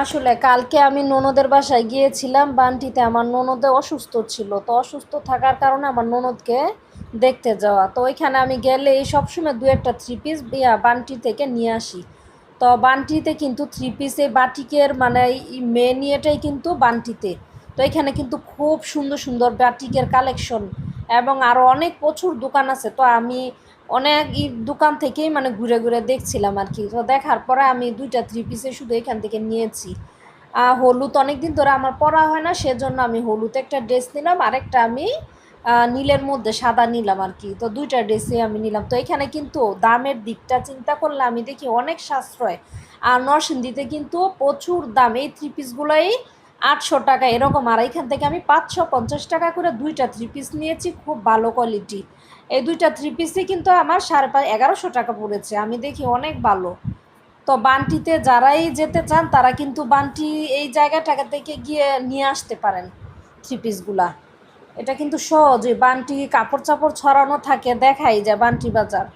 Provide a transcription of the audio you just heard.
আসলে কালকে আমি ননদের বাসায় গিয়েছিলাম বান্টিতে। আমার ননদে অসুস্থ ছিল, তো অসুস্থ থাকার কারণে আমার ননদকে দেখতে যাওয়া, তো ওইখানে আমি গেলে এই সবসময় দু একটা থ্রি পিস বান্টি থেকে নিয়ে আসি। তো বান্টিতে কিন্তু থ্রি পিস এই বাটিকের মানে মেন ইয়েটাই কিন্তু বান্টিতে। তো এখানে কিন্তু খুব সুন্দর সুন্দর বাটিকের কালেকশন এবং আরও অনেক প্রচুর দোকান আছে। তো আমি অনেক দোকান থেকেই মানে ঘুরে ঘুরে দেখছিলাম আর কি। তো দেখার পরে আমি দুইটা থ্রি পিসে শুধু এখান থেকে নিয়েছি। হলুদ অনেক দিন ধরে আমার পরা হয় না, সেজন্য আমি হলুদ একটা ড্রেস নিলাম, আরেকটা আমি নীলের মধ্যে সাদা নিলাম আর কি। তো দুইটা ড্রেসই আমি নিলাম। তো এখানে কিন্তু দামের দিকটা চিন্তা করলে আমি দেখি অনেক সাশ্রয়। আর নরসিংদীতে কিন্তু প্রচুর দাম, এই থ্রি পিসগুলোই 800 টাকা এরকম। আর এখান থেকে আমি 550 টাকা করে দুইটা থ্রি পিস নিয়েছি, খুব ভালো কোয়ালিটি। এই দুইটা থ্রি পিসই কিন্তু আমার 1150 টাকা পড়েছে, আমি দেখি অনেক ভালো। তো বান্টিতে যারাই যেতে চান তারা কিন্তু বান্টি এই জায়গাটাকে থেকে গিয়ে নিয়ে আসতে পারেন থ্রি পিসগুলা। এটা কিন্তু সহজে বান্টি কাপড় চাপড় ছড়ানো থাকে, দেখাই যায় বান্টি বাজার।